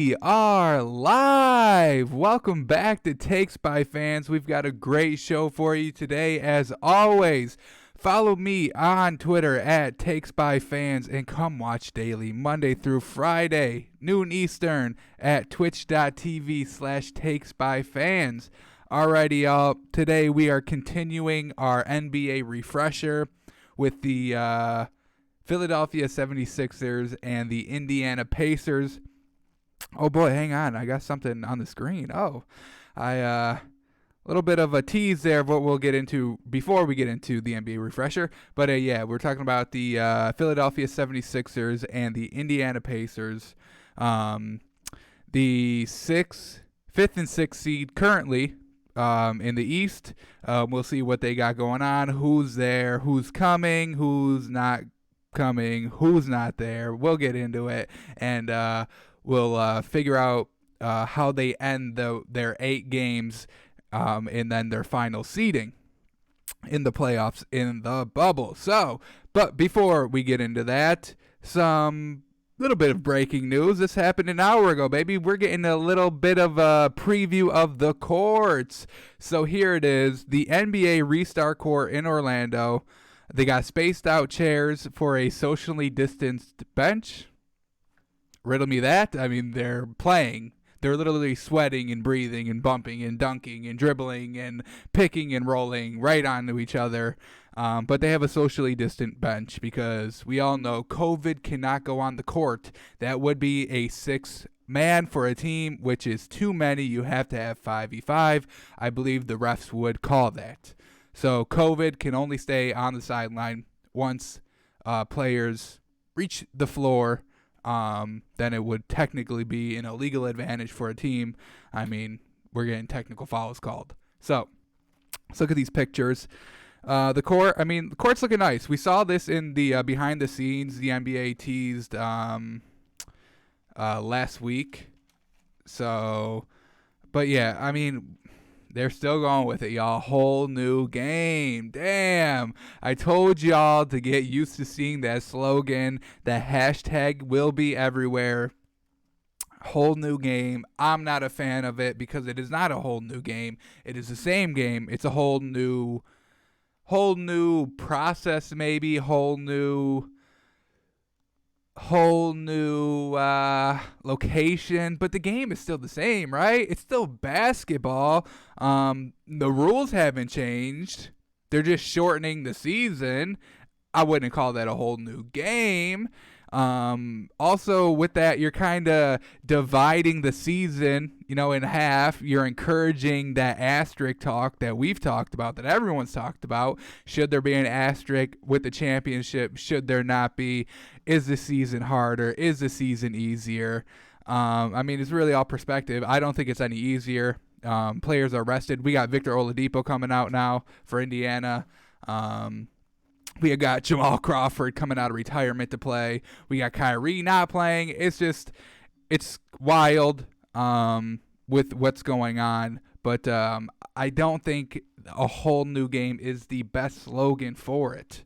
We are live. Welcome back to Takes by Fans. We've got a great show for you today, as always. Follow me on Twitter at Takes by Fans and come watch daily, Monday through Friday, noon Eastern, at twitch.tv/Takes by Fans. Alrighty, y'all. Today we are continuing our NBA refresher with the Philadelphia 76ers and the Indiana Pacers. Oh boy, hang on. I got something on the screen. A little bit of a tease there of what we'll get into before we get into the NBA refresher. But yeah, we're talking about the Philadelphia 76ers and the Indiana Pacers. The fifth and sixth seed currently in the East. We'll see what they got going on, who's there, who's coming, who's not coming, who's not there. We'll get into it, and we'll figure out how they end their 8 games and then their final seeding in the playoffs in the bubble. But before we get into that, some little bit of breaking news. This happened an hour ago, baby. We're getting a little bit of a preview of the courts. So here it is, the NBA Restart Court in Orlando. They got spaced out chairs for a socially distanced bench. Riddle me that. I mean, they're playing. They're literally sweating and breathing and bumping and dunking and dribbling and picking and rolling right onto each other. But they have a socially distant bench because we all know COVID cannot go on the court. That would be a 6-man for a team, which is too many. You have to have 5v5. I believe the refs would call that. So COVID can only stay on the sideline once players reach the floor. Then it would technically be an illegal advantage for a team. I mean, we're getting technical fouls called. So let's look at these pictures. The court's looking nice. We saw this in the behind the scenes the NBA teased last week. So, but yeah, I mean, they're still going with it, y'all. Whole new game. Damn. I told y'all to get used to seeing that slogan. The hashtag will be everywhere. Whole new game. I'm not a fan of it because it is not a whole new game. It is the same game. It's a whole new process, maybe. Whole new location, but the game is still the same, right? It's still basketball. The rules haven't changed. They're just shortening the season. I wouldn't call that a whole new game. Also with that, you're kind of dividing the season, in half. You're encouraging that asterisk talk that we've talked about, that everyone's talked about. Should there be an asterisk with the championship? Should there not be? Is the season harder? Is the season easier? I mean, it's really all perspective. I don't think it's any easier. Players are rested. We got Victor Oladipo coming out now for Indiana. We got Jamal Crawford coming out of retirement to play. We got Kyrie not playing. It's wild with what's going on. But I don't think a whole new game is the best slogan for it.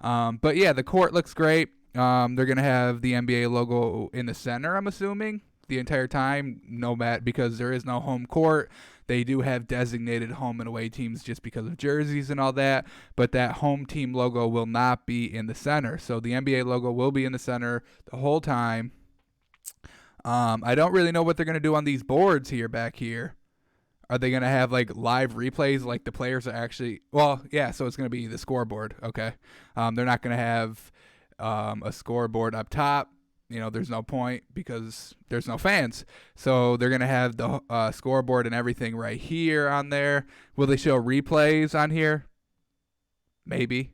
But yeah, the court looks great. They're going to have the NBA logo in the center, I'm assuming, the entire time, because there is no home court. They do have designated home and away teams just because of jerseys and all that, but that home team logo will not be in the center. So the NBA logo will be in the center the whole time. I don't really know what they're going to do on these boards back here. Are they going to have like live replays like the players are actually? Well, yeah, so it's going to be the scoreboard. Okay. They're not going to have a scoreboard up top. There's no point because there's no fans. So they're going to have the scoreboard and everything right here on there. Will they show replays on here? Maybe.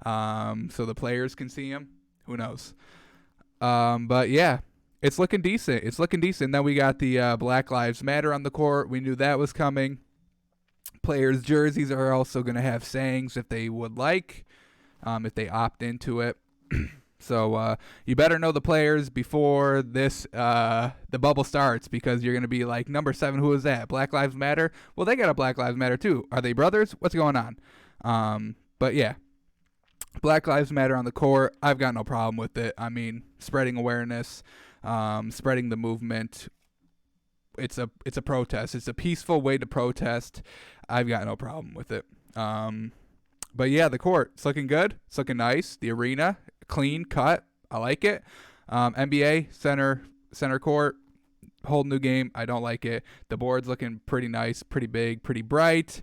So the players can see them. Who knows? But yeah, it's looking decent. Then we got the Black Lives Matter on the court. We knew that was coming. Players' jerseys are also going to have sayings if they would like, if they opt into it. So you better know the players before the bubble starts, because you're going to be like, number 7, who is that? Black Lives Matter? Well, they got a Black Lives Matter too. Are they brothers? What's going on? But yeah, Black Lives Matter on the court. I've got no problem with it. I mean, spreading awareness, spreading the movement. it's a protest. It's a peaceful way to protest. I've got no problem with it. But yeah, the court, it's looking good. It's looking nice. The arena, clean cut. I like it. NBA center court, whole new game. I don't like it. The board's looking pretty nice, pretty big, pretty bright,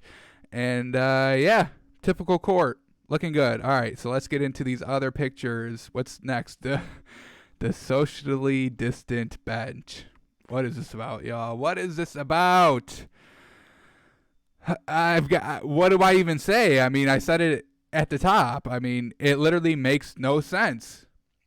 and yeah, typical court, looking good. All right, so let's get into these other pictures. What's next? The socially distant bench. What is this about, y'all? What is this about? What do I even say? I mean, I said it at the top. I mean, it literally makes no sense.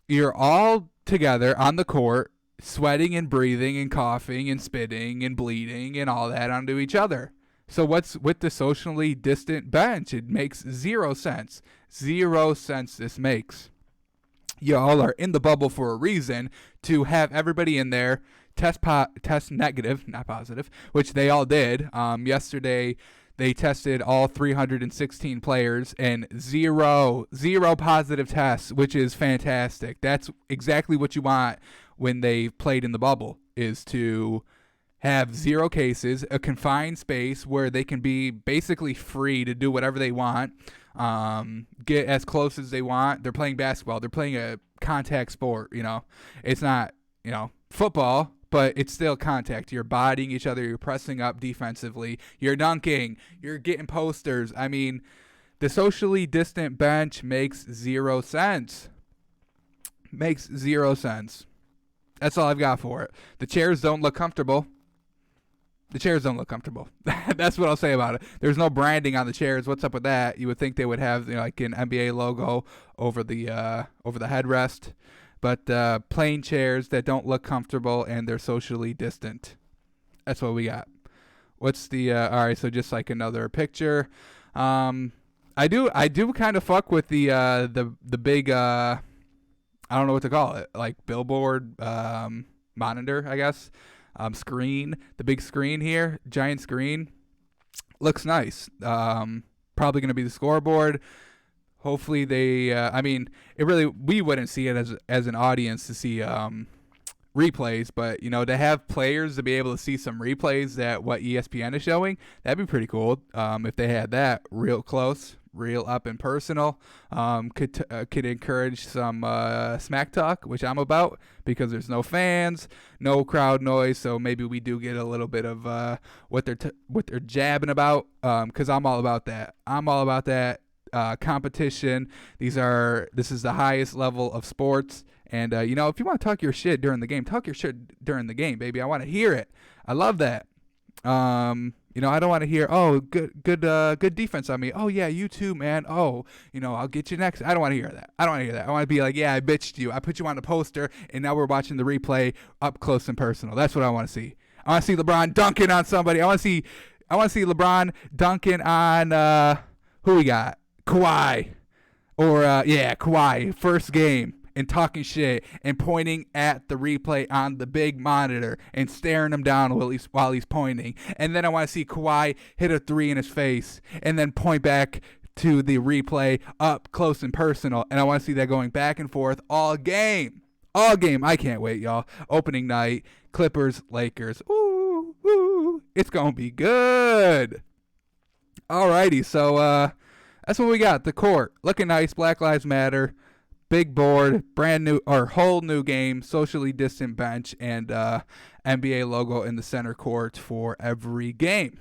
You're all together on the court, sweating and breathing and coughing and spitting and bleeding and all that onto each other. So what's with the socially distant bench? It makes zero sense. Zero sense this makes. Y'all are in the bubble for a reason, to have everybody in there test negative, not positive, which they all did. Yesterday, they tested all 316 players and zero positive tests, which is fantastic. That's exactly what you want when they played in the bubble, is to have 0 cases, a confined space where they can be basically free to do whatever they want, get as close as they want. They're playing basketball. They're playing a contact sport, It's not, football, but it's still contact. You're bodying each other. You're pressing up defensively. You're dunking. You're getting posters. I mean, the socially distant bench makes 0 sense. Makes 0 sense. That's all I've got for it. The chairs don't look comfortable. That's what I'll say about it. There's no branding on the chairs. What's up with that? You would think they would have like an NBA logo over the headrest, but plain chairs that don't look comfortable and they're socially distant. That's what we got. What's the all right? So just like another picture. I do kind of fuck with the big I don't know what to call it, like billboard monitor, I guess. Screen, the big screen here, giant screen, looks nice. Probably going to be the scoreboard. Hopefully they, we wouldn't see it as an audience to see replays, but to have players to be able to see some replays that what ESPN is showing, that'd be pretty cool. If they had that real close, real up and personal, could encourage some smack talk, which I'm about, because there's no fans, no crowd noise, so maybe we do get a little bit of what they're jabbing about, because I'm all about that. Competition. This is the highest level of sports, and if you want to talk your shit during the game, talk your shit during the game, baby. I want to hear it. I love that. I don't want to hear, oh, good defense on me. Oh yeah, you too, man. Oh, I'll get you next. I don't want to hear that. I want to be like, yeah, I bitched you. I put you on the poster, and now we're watching the replay up close and personal. That's what I want to see. I want to see LeBron dunking on somebody. I want to see LeBron dunking on who we got? Kawhi. Or Kawhi, first game, and talking shit and pointing at the replay on the big monitor and staring him down while he's pointing. And then I want to see Kawhi hit a 3 in his face and then point back to the replay up close and personal. And I want to see that going back and forth all game. I can't wait, y'all. Opening night, Clippers, Lakers. Ooh, it's going to be good. Alrighty, so that's what we got. The court, looking nice. Black Lives Matter. Big board, brand new or whole new game, socially distant bench, and NBA logo in the center court for every game.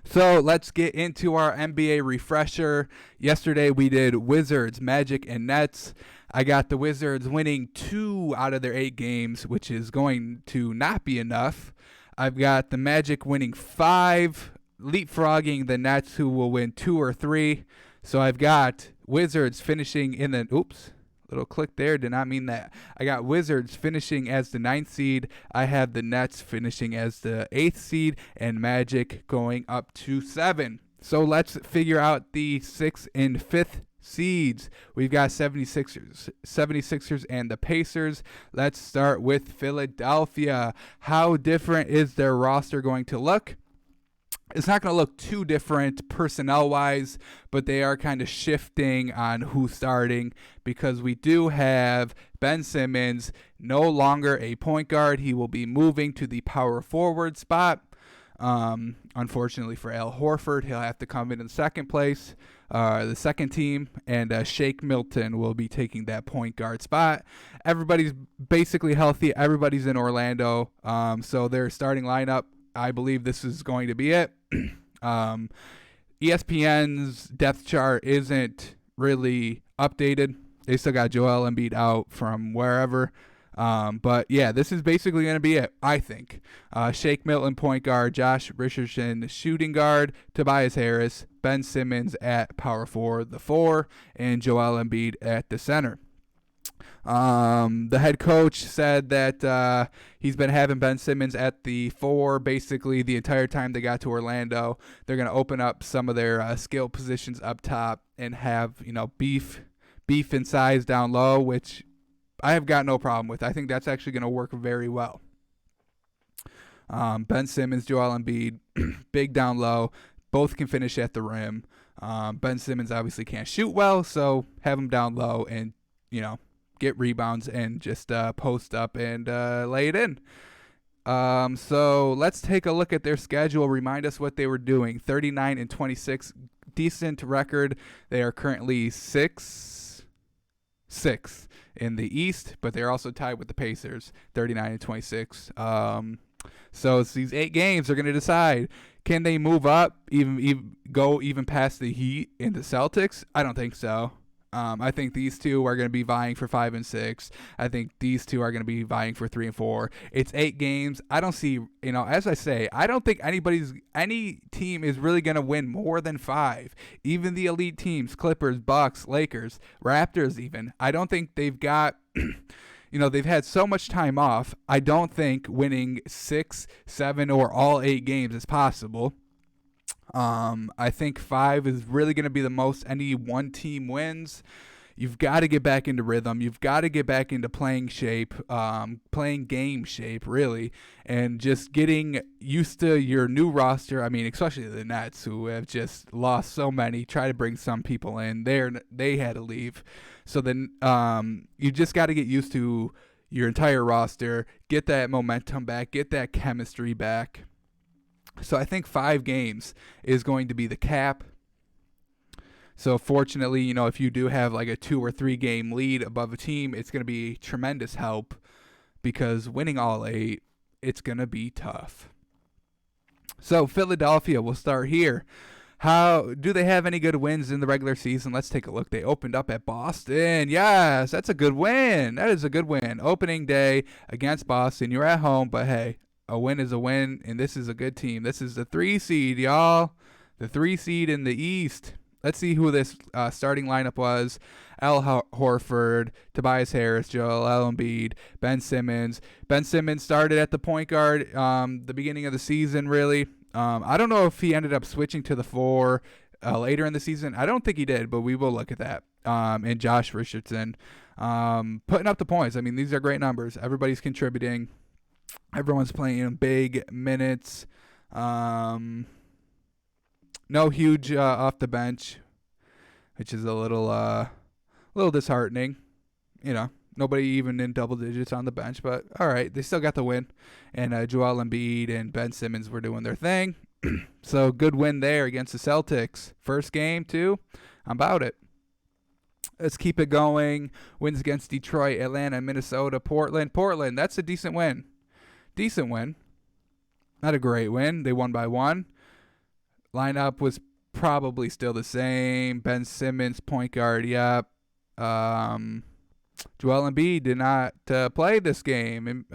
So let's get into our NBA refresher. Yesterday we did Wizards, Magic, and Nets. I got the Wizards winning 2 out of their 8 games, which is going to not be enough. I've got the Magic winning 5, leapfrogging the Nets, who will win 2 or 3. So I've got Wizards finishing in the, little click there, did not mean that. I got Wizards finishing as the 9th seed. I have the Nets finishing as the 8th seed, and Magic going up to 7. So let's figure out the 6th and 5th seeds. We've got 76ers and the Pacers. Let's start with Philadelphia. How different is their roster going to look? It's not going to look too different personnel-wise, but they are kind of shifting on who's starting because we do have Ben Simmons no longer a point guard. He will be moving to the power forward spot. Unfortunately for Al Horford, he'll have to come in the second place, the second team, and Shake Milton will be taking that point guard spot. Everybody's basically healthy. Everybody's in Orlando, so their starting lineup, I believe this is going to be it. ESPN's depth chart isn't really updated. They still got Joel Embiid out from wherever. But yeah, this is basically going to be it, I think. Shake Milton, point guard, Josh Richardson, shooting guard, Tobias Harris, Ben Simmons at power forward, the 4, and Joel Embiid at the center. The head coach said that he's been having Ben Simmons at the 4 basically the entire time they got to Orlando. They're going to open up some of their skill positions up top and have, beef and size down low, which I have got no problem with. I think that's actually going to work very well. Ben Simmons, Joel Embiid, big down low. Both can finish at the rim. Ben Simmons obviously can't shoot well, so have him down low and, get rebounds and just post up and lay it in. So let's take a look at their schedule. Remind us what they were doing. 39-26, decent record. They are currently 6th in the East, but they're also tied with the Pacers, 39-26. So it's these 8 games are going to decide, can they move up, even go past the Heat and the Celtics? I don't think so. I think these two are going to be vying for 5 and 6. I think these two are going to be vying for 3 and 4. It's 8 games. I don't see, as I say, I don't think any team is really going to win more than 5. Even the elite teams, Clippers, Bucks, Lakers, Raptors even. I don't think they've got, they've had so much time off. I don't think winning 6, 7, or all 8 games is possible. I think 5 is really going to be the most any one team wins. You've got to get back into rhythm. You've got to get back into playing shape, playing game shape, really, and just getting used to your new roster. I mean, especially the Nets, who have just lost so many. Try to bring some people in. They had to leave. So then you just got to get used to your entire roster, get that momentum back, get that chemistry back. So I think 5 games is going to be the cap. So fortunately, if you do have like a 2 or 3 game lead above a team, it's going to be tremendous help because winning all 8, it's going to be tough. So Philadelphia, we'll start here. How do they have any good wins in the regular season? Let's take a look. They opened up at Boston. Yes, that's a good win. That is a good win. Opening day against Boston. You're at home, but hey, a win is a win, and this is a good team. This is the 3 seed, y'all. The 3 seed in the East. Let's see who this starting lineup was. Al Horford, Tobias Harris, Joel Embiid, Ben Simmons. Ben Simmons started at the point guard the beginning of the season, really. I don't know if he ended up switching to the 4 later in the season. I don't think he did, but we will look at that. And Josh Richardson putting up the points. I mean, these are great numbers. Everybody's contributing. Everyone's playing big minutes. No huge off the bench, which is a little disheartening. Nobody even in double digits on the bench, but all right, they still got the win. And Joel Embiid and Ben Simmons were doing their thing. So good win there against the Celtics. First game, too. I'm about it. Let's keep it going. Wins against Detroit, Atlanta, Minnesota, Portland. Portland, that's a decent win. Decent win. Not a great win. They won by 1. Lineup was probably still the same. Ben Simmons, point guard, yep. Joel Embiid did not play this game.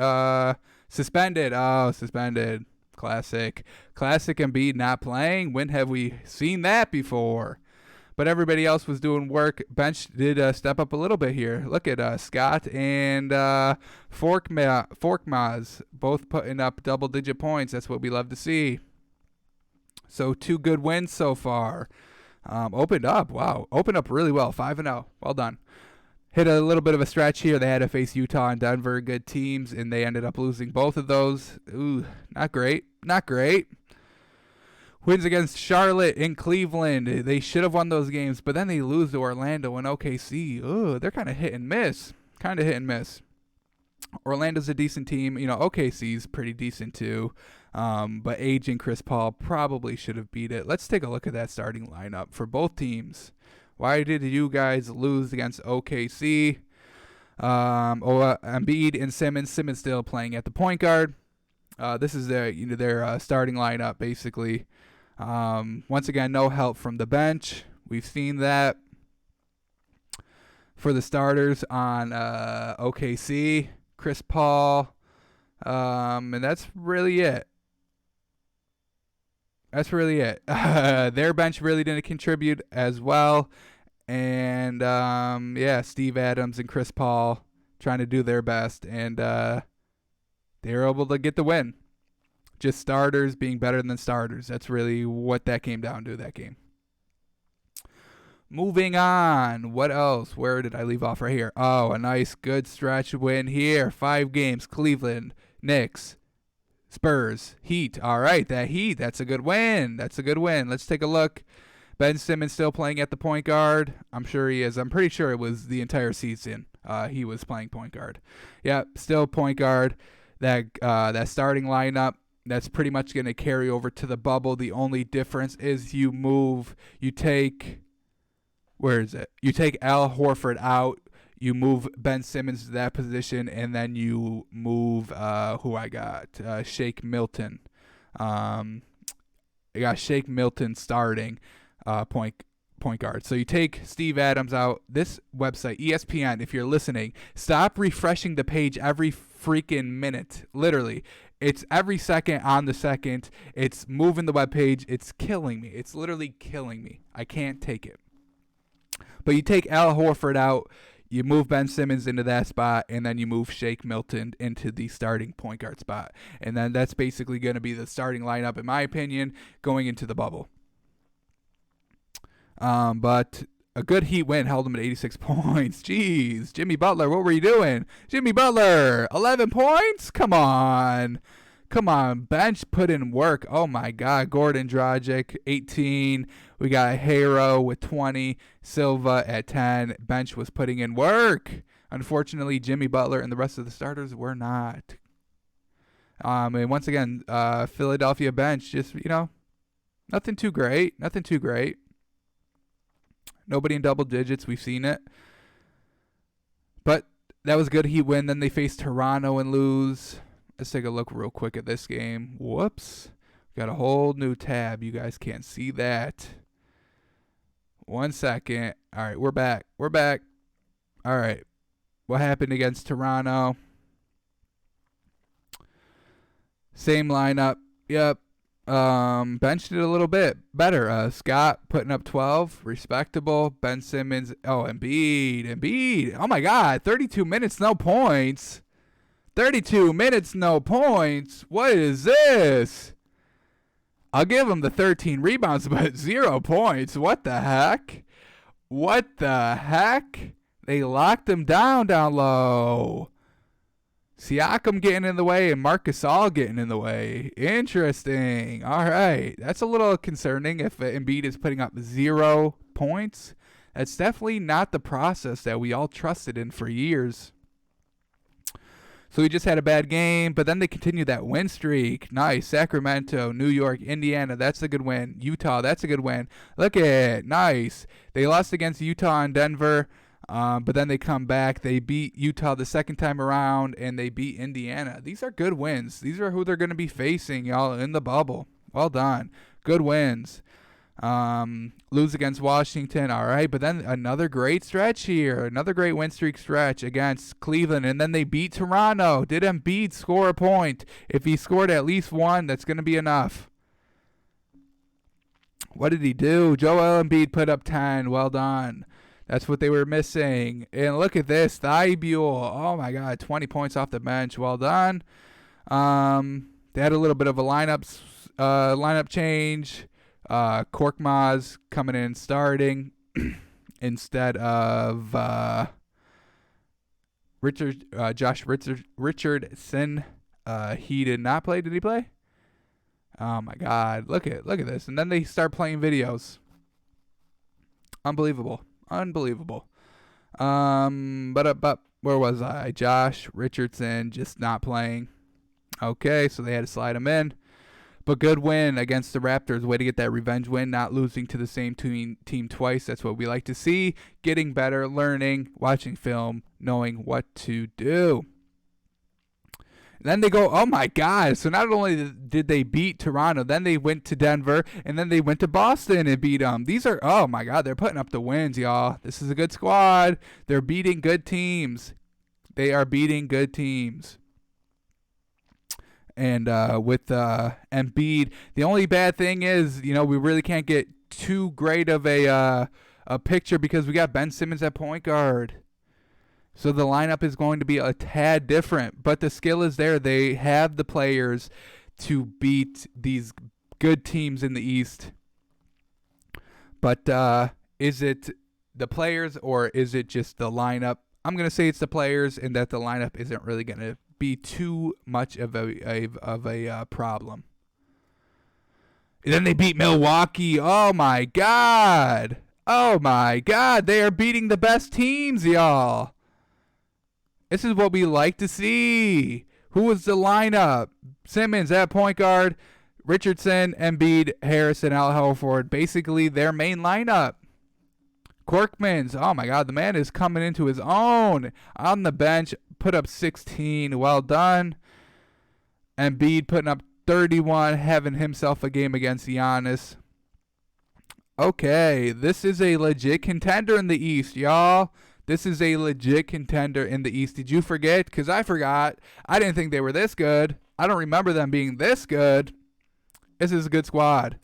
Suspended. Oh, suspended. Classic Embiid not playing. When have we seen that before? But everybody else was doing work. Bench did step up a little bit here. Look at Scott and Forkmaz both putting up double-digit points. That's what we love to see. So 2 good wins so far. Opened up. Wow. Opened up really well. 5-0. Well done. Hit a little bit of a stretch here. They had to face Utah and Denver, good teams, and they ended up losing both of those. Ooh, not great. Not great. Wins against Charlotte and Cleveland. They should have won those games, but then they lose to Orlando and OKC. They're kind of hit and miss. Orlando's a decent team. OKC's pretty decent too. But aging Chris Paul probably should have beat it. Let's take a look at that starting lineup for both teams. Why did you guys lose against OKC? Embiid and Simmons. Simmons still playing at the point guard. This is their starting lineup basically. Once again, no help from the bench. We've seen that for the starters on OKC, Chris Paul, and that's really it. Their bench really didn't contribute as well. And, Steve Adams and Chris Paul trying to do their best. And they were able to get the win. Just starters being better than starters. That's really what that came down to, that game. Moving on. What else? Where did I leave off? Right here. Oh, a nice, good stretch win here. 5 games. Cleveland, Knicks, Spurs, Heat. All right, that Heat. That's a good win. Let's take a look. Ben Simmons still playing at the point guard. I'm sure he is. I'm pretty sure it was the entire season he was playing point guard. Yeah, still point guard. That starting lineup, that's pretty much going to carry over to the bubble. The only difference is you take Al Horford out. You move Ben Simmons to that position, and then you move Shake Milton. I got Shake Milton starting point guard. So you take Steve Adams out. This website, ESPN, if you're listening, stop refreshing the page every freaking minute. Literally, it's every second on the second. It's moving the web page. It's killing me. It's literally killing me. I can't take it. But you take Al Horford out. You move Ben Simmons into that spot, and then you move Shake Milton into the starting point guard spot. And then that's basically going to be the starting lineup, in my opinion, going into the bubble. But a good Heat win held him at 86 points. Jeez, Jimmy Butler, what were you doing? Jimmy Butler, 11 points? Come on. Bench put in work. Oh, my God. Gordon Dragic, 18. We got Hero with 20. Silva at 10. Bench was putting in work. Unfortunately, Jimmy Butler and the rest of the starters were not. And once again, Philadelphia bench just, nothing too great. Nobody in double digits. We've seen it. But that was good. He win. Then they face Toronto and lose. Let's take a look real quick at this game. Whoops. Got a whole new tab. You guys can't see that. 1 second. All right, we're back. All right. What happened against Toronto? Same lineup. Yep. Benched it a little bit better. Scott putting up 12. Respectable. Ben Simmons. Oh, Embiid. Oh, my God. 32 minutes, no points. 32 minutes, no points. What is this? I'll give him the 13 rebounds, but 0 points. What the heck? They locked him down low. Siakam getting in the way and Marc Gasol getting in the way. Interesting. All right. That's a little concerning if Embiid is putting up 0 points. That's definitely not the process that we all trusted in for years. So we just had a bad game, but then they continued that win streak. Nice. Sacramento, New York, Indiana, that's a good win. Utah, that's a good win. Look at it. Nice. They lost against Utah and Denver, but then they come back. They beat Utah the second time around, and they beat Indiana. These are good wins. These are who they're going to be facing, y'all, in the bubble. Well done. Good wins. Lose against Washington, all right, but then another great stretch here, another great win streak stretch against Cleveland, and then they beat Toronto. Did Embiid score a point? If he scored at least one, that's going to be enough. What did he do? Joel Embiid put up 10. Well done. That's what they were missing. And look at this, Thibault. Oh my God, 20 points off the bench. Well done. They had a little bit of a lineup change. Korkmaz coming in starting instead of Josh Richardson. He did not play. Did he play? Oh my God, look at this. And then they start playing videos. Unbelievable. But where was I? Josh Richardson just not playing. Okay, so they had to slide him in. But good win against the Raptors. Way to get that revenge win, not losing to the same team twice. That's what we like to see. Getting better, learning, watching film, knowing what to do. And then they go, oh my God. So not only did they beat Toronto, then they went to Denver, and then they went to Boston and beat them. These are, oh my God, they're putting up the wins, y'all. This is a good squad. They're beating good teams. They are beating good teams. And with Embiid, the only bad thing is, we really can't get too great of a picture because we got Ben Simmons at point guard. So the lineup is going to be a tad different, but the skill is there. They have the players to beat these good teams in the East. But is it the players or is it just the lineup? I'm going to say it's the players, and that the lineup isn't really going to be too much of a problem. And then they beat Milwaukee. Oh my God. They are beating the best teams, y'all. This is what we like to see. Who was the lineup? Simmons at point guard, Richardson, Embiid, Harrison, Al Horford. Basically their main lineup. Corkmans, oh my God, the man is coming into his own on the bench. Put up 16. Well done. Embiid putting up 31, having himself a game against Giannis. Okay, this is a legit contender in the East, y'all. This is a legit contender in the East. Did you forget? Because I forgot. I didn't think they were this good. I don't remember them being this good. This is a good squad.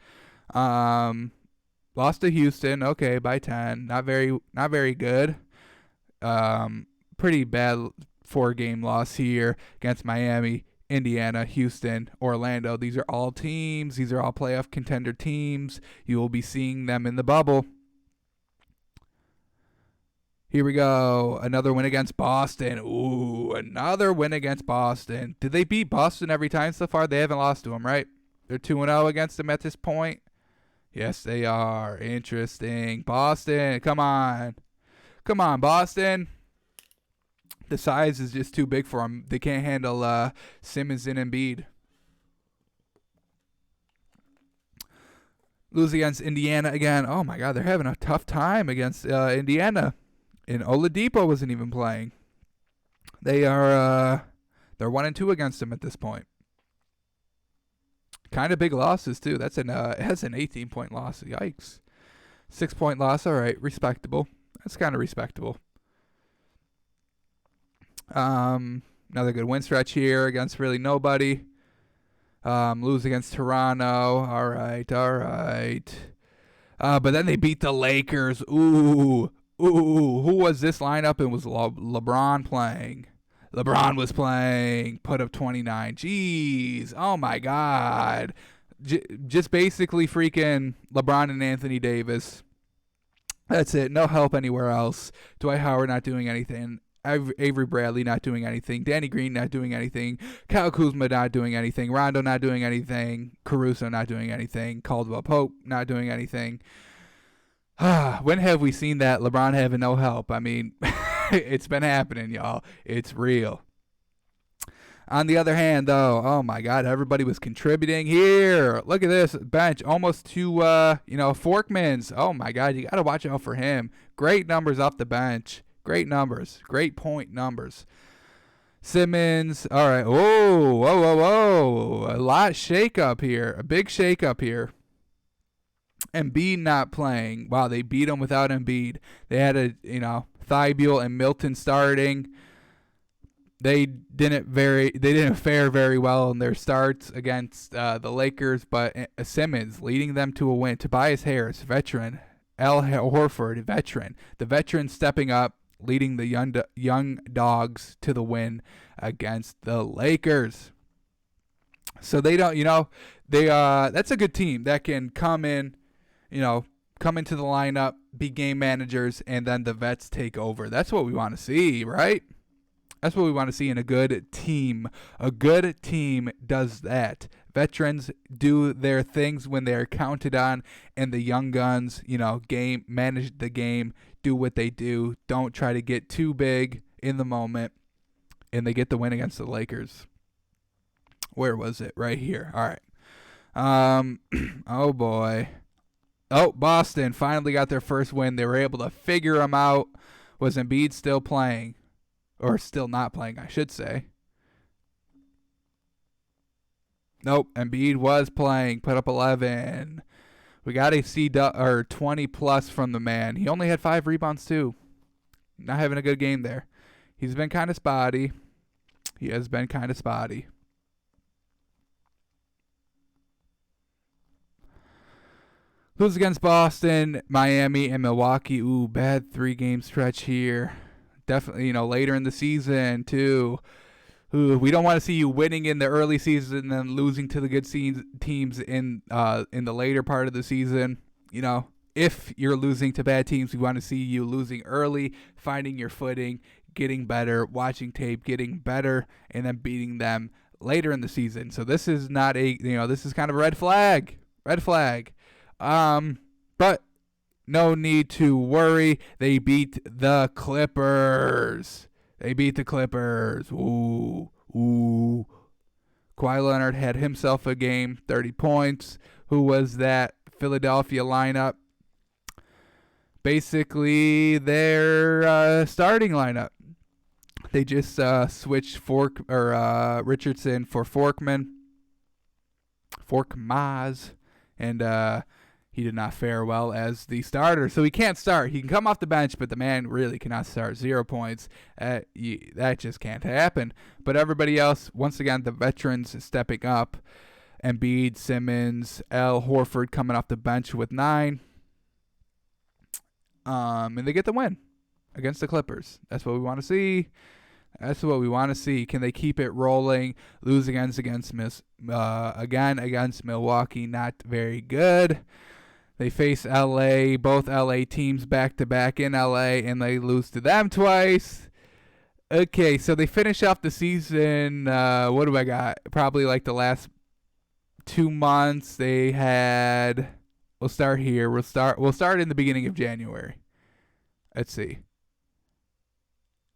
Lost to Houston. Okay, by 10. Not very good. Pretty bad 4-game loss here against Miami, Indiana, Houston, Orlando. These are all teams. These are all playoff contender teams. You will be seeing them in the bubble. Here we go. Another win against Boston. Ooh, another win against Boston. Did they beat Boston every time so far? They haven't lost to them, right? They're 2-0 against them at this point. Yes, they are. Interesting. Boston, come on. Come on, Boston. The size is just too big for them. They can't handle Simmons and Embiid. Lose against Indiana again. Oh, my God. They're having a tough time against Indiana. And Oladipo wasn't even playing. They're 1-2 against them at this point. Kind of big losses, too. That's an 18-point loss. Yikes. 6-point loss. All right. Respectable. That's kind of respectable. Another good win stretch here against really nobody. Lose against Toronto. All right. But then they beat the Lakers. Ooh. Who was this lineup? And was LeBron playing? LeBron was playing. Put up 29. Jeez. Oh, my God. Just basically freaking LeBron and Anthony Davis. That's it. No help anywhere else. Dwight Howard not doing anything. Avery Bradley not doing anything. Danny Green not doing anything. Kyle Kuzma not doing anything. Rondo not doing anything. Caruso not doing anything. Caldwell Pope not doing anything. When have we seen that? LeBron having no help? I mean, it's been happening, y'all. It's real. On the other hand, though, oh my God, everybody was contributing here. Look at this bench, almost to Forkmans. Oh my God, you got to watch out for him. Great numbers off the bench. Great numbers. Great point numbers. Simmons. All right. Whoa. A lot shake up here. A big shake up here. Embiid not playing. Wow, they beat him without Embiid. They had Thibault and Milton starting. They didn't fare very well in their starts against the Lakers, but Simmons leading them to a win. Tobias Harris, veteran. Al Horford, veteran. The veteran stepping up, leading the young dogs to the win against the Lakers. So they don't, that's a good team that can come into the lineup, be game managers, and then the vets take over. That's what we want to see, right? That's what we want to see in a good team. A good team does that. veterans do their things when they're counted on, and the young guns, manage the game, do what they do. Don't try to get too big in the moment, and they get the win against the Lakers. Where was it? Right here. All right. Oh boy. Oh, Boston finally got their first win. They were able to figure them out. Was Embiid still playing? Or still not playing, I should say. Nope, Embiid was playing. Put up 11. We got to see 20 plus from the man. He only had 5 rebounds too. Not having a good game there. He's been kind of spotty. He has been kind of spotty. Who's against Boston, Miami, and Milwaukee? Ooh, bad 3-game stretch here. Definitely, later in the season, too. Ooh, we don't want to see you winning in the early season and then losing to the good teams in the later part of the season. If you're losing to bad teams, we want to see you losing early, finding your footing, getting better, watching tape, getting better, and then beating them later in the season. So this is not this is kind of a red flag. Red flag. But no need to worry. They beat the Clippers. Ooh. Kawhi Leonard had himself a game, 30 points. Who was that Philadelphia lineup? Basically, their starting lineup. They just switched Richardson for Forkmaz, and he did not fare well as the starter, so he can't start. He can come off the bench, but the man really cannot start. 0 points. That just can't happen. But everybody else, once again, the veterans stepping up. Embiid, Simmons, Al Horford coming off the bench with 9. And they get the win against the Clippers. That's what we want to see. Can they keep it rolling? Lose against Milwaukee, not very good. They face LA, both LA teams back-to-back in LA, and they lose to them twice. Okay, so they finish off the season. What do I got? Probably like the last 2 months. They had. We'll start here. We'll start in the beginning of January. Let's see.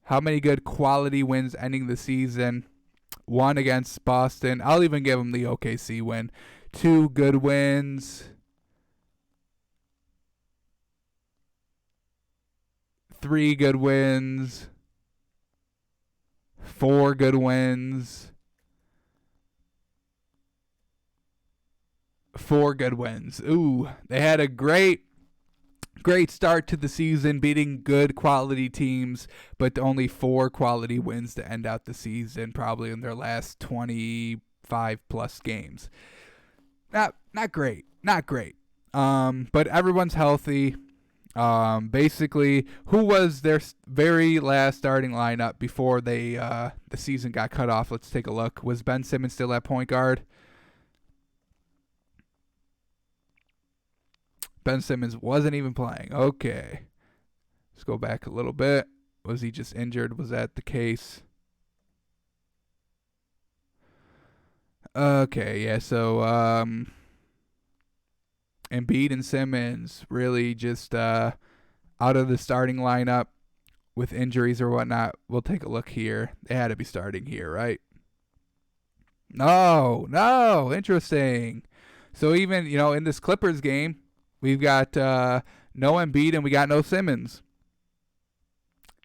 How many good quality wins ending the season? 1 against Boston. I'll even give them the OKC win. 2 good wins. 3 good wins. 4 good wins. 4 good wins. Ooh, they had a great start to the season, beating good quality teams, but only 4 quality wins to end out the season, probably in their last 25 plus games. Not great. But everyone's healthy. Basically, who was their very last starting lineup before the season got cut off? Let's take a look. Was Ben Simmons still at point guard? Ben Simmons wasn't even playing. Okay. Let's go back a little bit. Was he just injured? Was that the case? Okay, yeah, so Embiid and Simmons really just out of the starting lineup with injuries or whatnot. We'll take a look here. They had to be starting here, right? No. Interesting. So even, in this Clippers game, we've got no Embiid and we got no Simmons.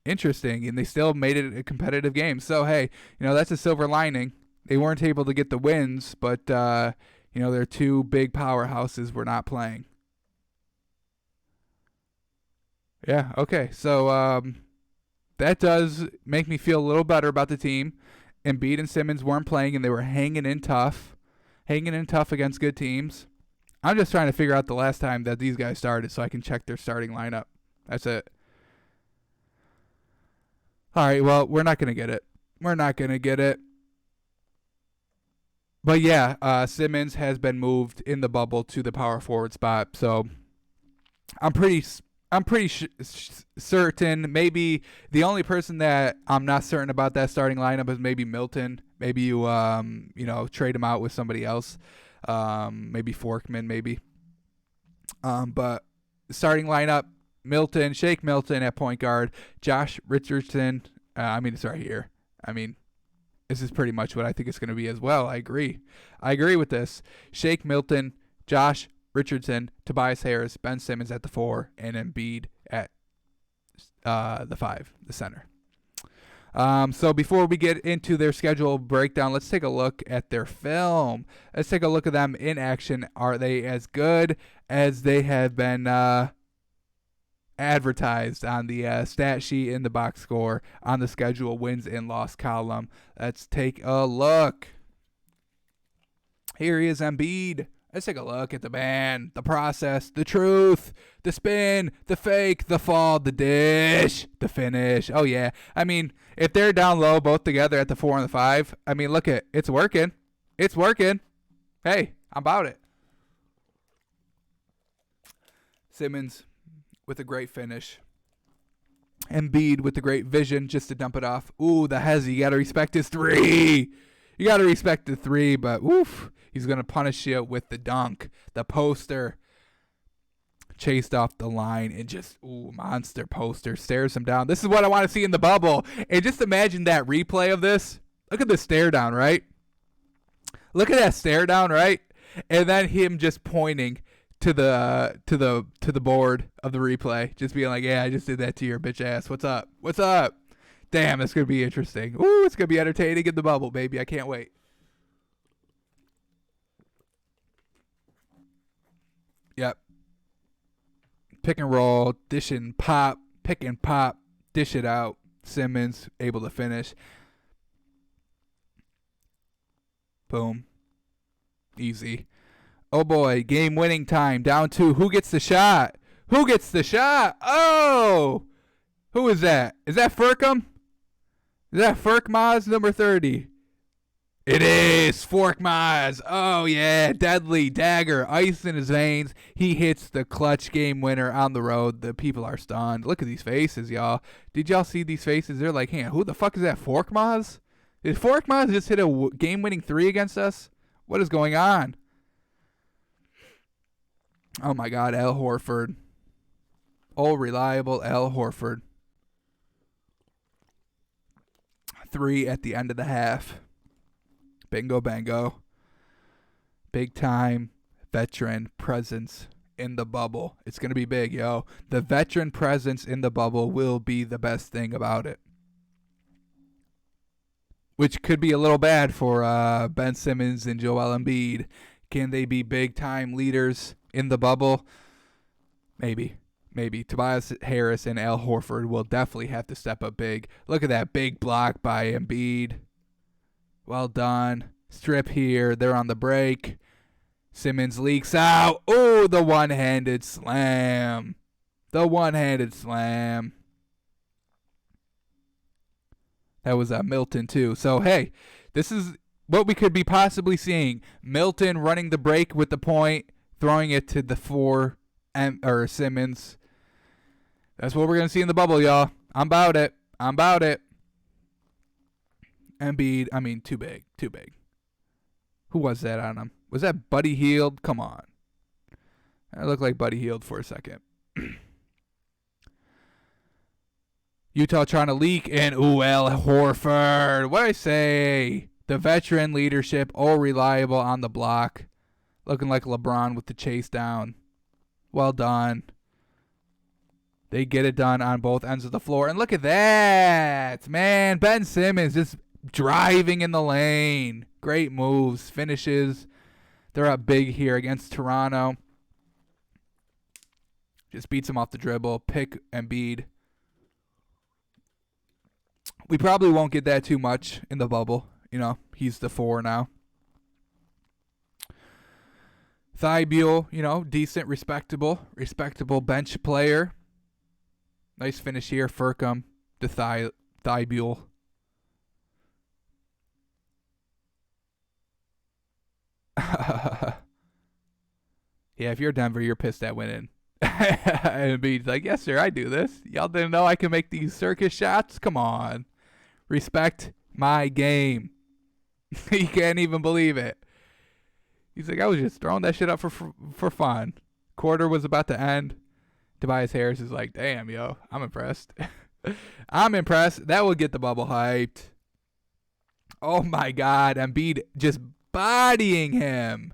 Interesting. And they still made it a competitive game. So, hey, that's a silver lining. They weren't able to get the wins, but, their 2 big powerhouses were not playing. Yeah, okay. So that does make me feel a little better about the team. Embiid and Simmons weren't playing, and they were hanging in tough against good teams. I'm just trying to figure out the last time that these guys started so I can check their starting lineup. That's it. All right, well, we're not going to get it. But yeah, Simmons has been moved in the bubble to the power forward spot. So I'm pretty certain. Maybe the only person that I'm not certain about that starting lineup is maybe Milton. Maybe you trade him out with somebody else. Maybe Forkman, maybe. But starting lineup: Shake Milton at point guard, Josh Richardson. It's right here. This is pretty much what I think it's going to be as well. I agree with this. Shake Milton, Josh Richardson, Tobias Harris, Ben Simmons at the 4, and Embiid at the 5, the center. So before we get into their schedule breakdown, let's take a look at their film. Let's take a look at them in action. Are they as good as they have been advertised on the stat sheet in the box score on the schedule wins and loss column? Let's take a look. Here he is, Embiid. Let's take a look at the man, the process, the truth, the spin, the fake, the fall, the dish, the finish. Oh, yeah. If they're down low both together at the 4 and the 5, look at it's working. It's working. Hey, I'm about it. Simmons with a great finish. Embiid with the great vision just to dump it off. Ooh, the hezzy. You got to respect his 3. You got to respect the 3, but oof, he's going to punish you with the dunk. The poster. Chased off the line and just, monster poster. Stares him down. This is what I want to see in the bubble. And just imagine that replay of this. Look at the stare down, right? Look at that stare down, right? And then him just pointing to the board of the replay. Just being like, yeah, I just did that to your bitch ass. What's up? What's up? Damn, it's going to be interesting. Ooh, it's going to be entertaining in the bubble, baby. I can't wait. Yep. Pick and roll, dish and pop, pick and pop, dish it out. Simmons able to finish. Boom. Easy. Oh boy, game winning time. Down 2. Who gets the shot? Who gets the shot? Oh! Who is that? Is that Furkham? Is that Furkmaz, number 30? It is Forkmaz. Oh, yeah. Deadly dagger. Ice in his veins. He hits the clutch game winner on the road. The people are stunned. Look at these faces, y'all. Did y'all see these faces? They're like, hey, who the fuck is that? Forkmaz? Did Forkmaz just hit a game-winning 3 against us? What is going on? Oh, my God. Al Horford. Oh, reliable Al Horford. 3 at the end of the half. Bingo bango. Big time veteran presence in the bubble. It's going to be big, yo. The veteran presence in the bubble will be the best thing about it. Which could be a little bad for Ben Simmons and Joel Embiid. Can they be big time leaders in the bubble? Maybe. Tobias Harris and Al Horford will definitely have to step up big. Look at that big block by Embiid. Well done. Strip here. They're on the break. Simmons leaks out. Oh, the one-handed slam. That was Milton, too. So, hey, this is what we could be possibly seeing. Milton running the break with the point, throwing it to the 4, or Simmons. That's what we're going to see in the bubble, y'all. I'm about it. Embiid, too big. Who was that on him? Was that Buddy Hield? Come on. I looked like Buddy Hield for a second. Utah trying to leak, and Al Horford. What I say? The veteran leadership, all reliable on the block. Looking like LeBron with the chase down. Well done. They get it done on both ends of the floor. And look at that. Man, Ben Simmons just driving in the lane. Great moves, finishes. They're up big here against Toronto. Just beats him off the dribble. Pick Embiid. We probably won't get that too much in the bubble. He's the 4 now. Thibault, decent, respectable bench player. Nice finish here. Furkham to Thibault. Yeah, if you're Denver, you're pissed at winning. And Embiid's like, yes, sir, I do this. Y'all didn't know I can make these circus shots? Come on. Respect my game. He can't even believe it. He's like, I was just throwing that shit up for fun. Quarter was about to end. Tobias Harris is like, damn, yo, I'm impressed. I'm impressed. That will get the bubble hyped. Oh my God, Embiid just bodying him.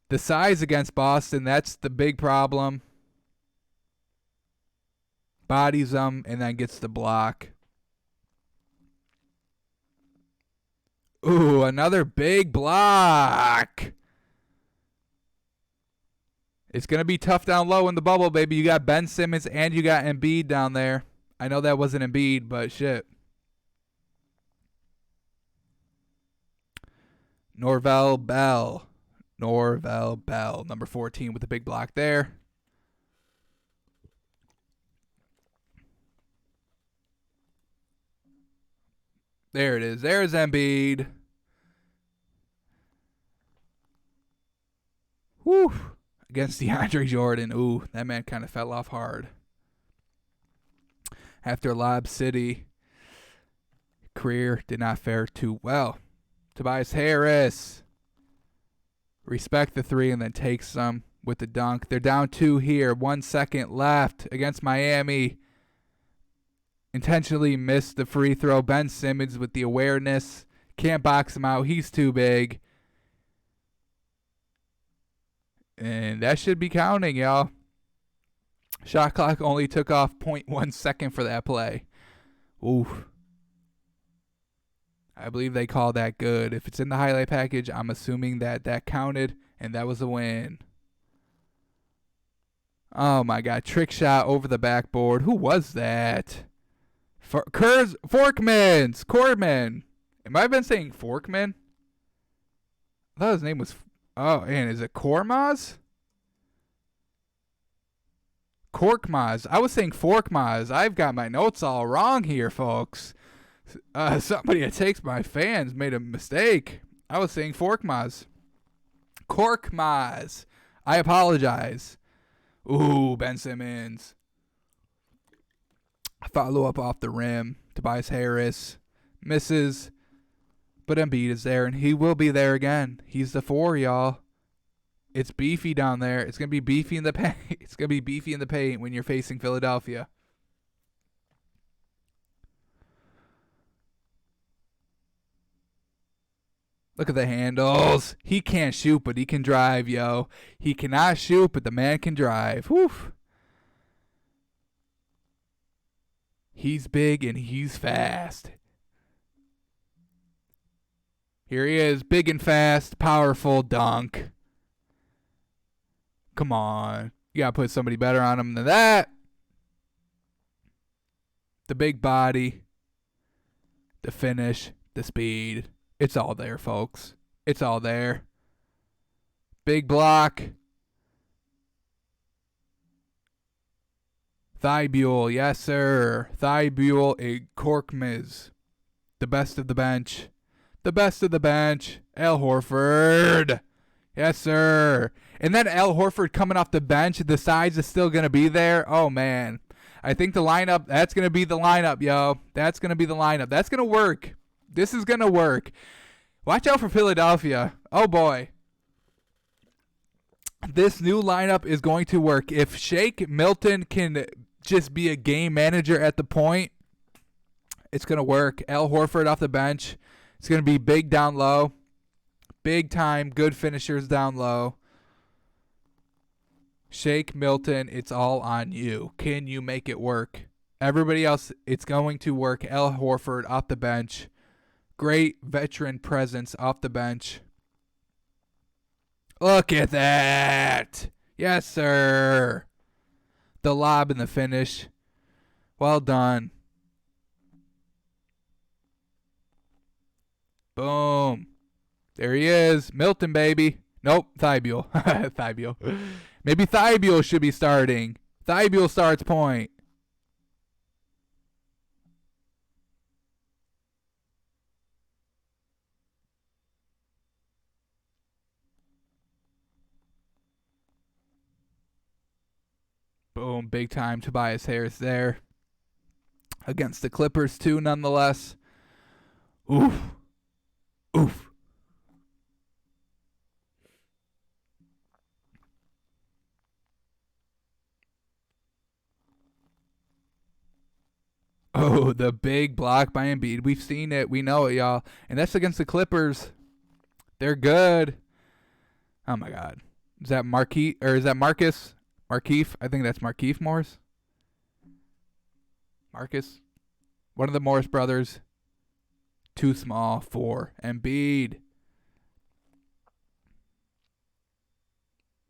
The size against Boston, that's the big problem. Bodies him and then gets the block. Ooh, another big block. It's going to be tough down low in the bubble, baby. You got Ben Simmons and you got Embiid down there. I know that wasn't Embiid, but shit. Norvel Bell, number 14 with the big block there. There it is. There's Embiid. Whew. Against DeAndre Jordan. Ooh, that man kind of fell off hard. After Lob City, career did not fare too well. Tobias Harris. Respect the three and then takes some with the dunk. They're down 2 here. 1 second left against Miami. Intentionally missed the free throw. Ben Simmons with the awareness. Can't box him out. He's too big. And that should be counting, y'all. Shot clock only took off 0.1 second for that play. Oof. I believe they call that good. If it's in the highlight package, I'm assuming that counted, and that was a win. Oh, my God. Trick shot over the backboard. Who was that? Forkmans. Cordman. Am I been saying Forkman? I thought his name was... Oh, and is it Kormaz? Korkmaz. I was saying Forkmaz. I've got my notes all wrong here, folks. Somebody that takes my fans made a mistake. I was saying Forkmaz. Korkmaz. I apologize. Ooh, Ben Simmons. Follow up off the rim. Tobias Harris misses. But Embiid is there, and he will be there again. He's the 4, y'all. It's beefy down there. It's going to be beefy in the paint. It's going to be beefy in the paint when you're facing Philadelphia. Look at the handles. He can't shoot, but he can drive, yo. He cannot shoot, but the man can drive. Whew. He's big, and he's fast. Here he is, big and fast, powerful dunk. Come on. You got to put somebody better on him than that. The big body, the finish, the speed. It's all there, folks. It's all there. Big block. Thibault, yes, sir. Thibault and Korkmaz. The best of the bench. The best of the bench. Al Horford. Yes, sir. And then Al Horford coming off the bench. The size is still going to be there. Oh, man. I think the lineup, that's going to be the lineup, yo. That's going to be the lineup. That's going to work. This is going to work. Watch out for Philadelphia. Oh, boy. This new lineup is going to work. If Shake Milton can just be a game manager at the point, it's going to work. Al Horford off the bench. It's going to be big down low. Big time, good finishers down low. Shake Milton, it's all on you. Can you make it work? Everybody else, it's going to work. Al Horford off the bench. Great veteran presence off the bench. Look at that. Yes, sir. The lob and the finish. Well done. Boom. There he is. Milton, baby. Nope. Thibault. Thibault. Maybe Thibault should be starting. Thibault starts point. Boom. Big time Tobias Harris there. Against the Clippers, too, nonetheless. Oof. Oof. Oh, the big block by Embiid. We've seen it. We know it, y'all. And that's against the Clippers. They're good. Oh, my God. Is that Marquise? Or is that Marcus? Markeith? I think that's Markeith Morris. Marcus? One of the Morris brothers. Too small for Embiid.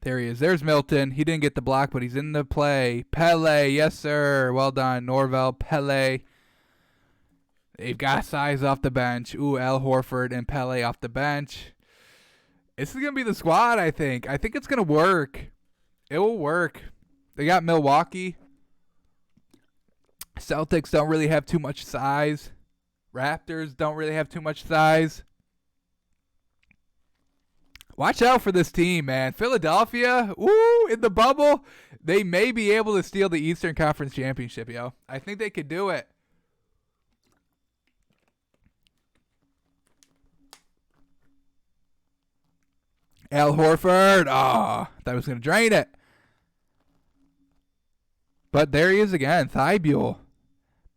There he is. There's Milton. He didn't get the block, but he's in the play. Pele, yes, sir. Well done, Norvell. Pele. They've got size off the bench. Ooh, Al Horford and Pele off the bench. This is going to be the squad, I think. I think it's going to work. It will work. They got Milwaukee. Celtics don't really have too much size. Raptors don't really have too much size. Watch out for this team, man. Philadelphia, ooh, in the bubble, they may be able to steal the Eastern Conference Championship, yo. I think they could do it. Al Horford, thought he was going to drain it. But there he is again, Thibault.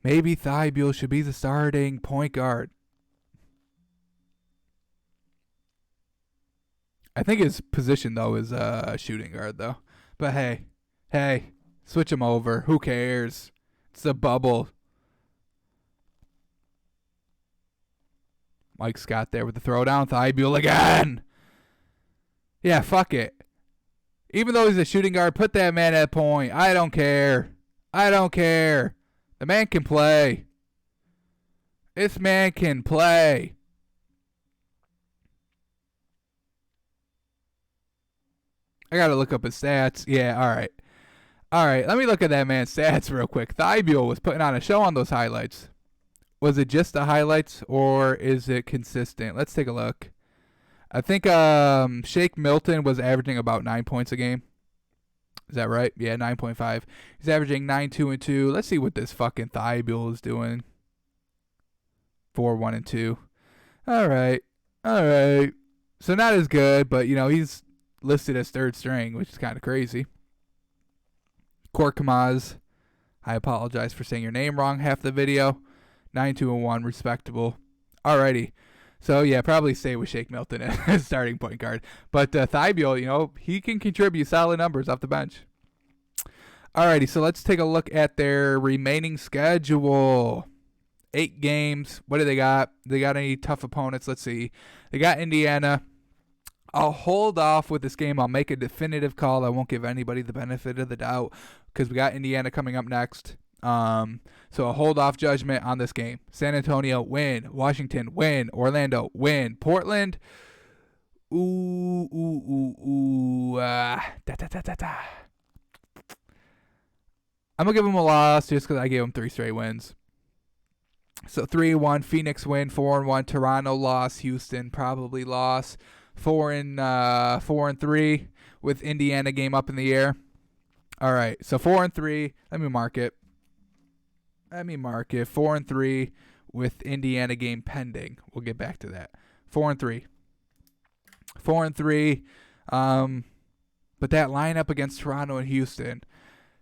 Maybe Thibault should be the starting point guard. I think his position, though, is shooting guard, though. But hey, switch him over. Who cares? It's a bubble. Mike Scott there with the throwdown. Thibault again. Yeah, fuck it. Even though he's a shooting guard, put that man at point. I don't care. The man can play. This man can play. I got to look up his stats. Yeah, all right. Let me look at that man's stats real quick. Thibault was putting on a show on those highlights. Was it just the highlights, or is it consistent? Let's take a look. I think Shake Milton was averaging about 9 points a game. Is that right? Yeah, 9.5. He's averaging 9, 2, and 2. Let's see what this fucking Thibault is doing. 4, 1, and 2. All right. So not as good, but, he's listed as third string, which is kind of crazy. Korkmaz, I apologize for saying your name wrong half the video. 9, 2, and 1, respectable. Alrighty. So, yeah, probably stay with Shake Milton as starting point guard. But Thibault, he can contribute solid numbers off the bench. Alrighty, so let's take a look at their remaining schedule. 8 games. What do they got? They got any tough opponents? Let's see. They got Indiana. I'll hold off with this game. I'll make a definitive call. I won't give anybody the benefit of the doubt because we got Indiana coming up next. So a hold off judgment on this game. San Antonio, win. Washington, win. Orlando, win. Portland, I'm going to give them a loss just because I gave them 3 straight wins. So 3-1, Phoenix win. 4-1, Toronto loss. Houston probably loss. 4-3 with Indiana game up in the air. All right, so 4-3. Let me mark it. 4-3 with Indiana game pending. We'll get back to that. 4-3. But that lineup against Toronto and Houston.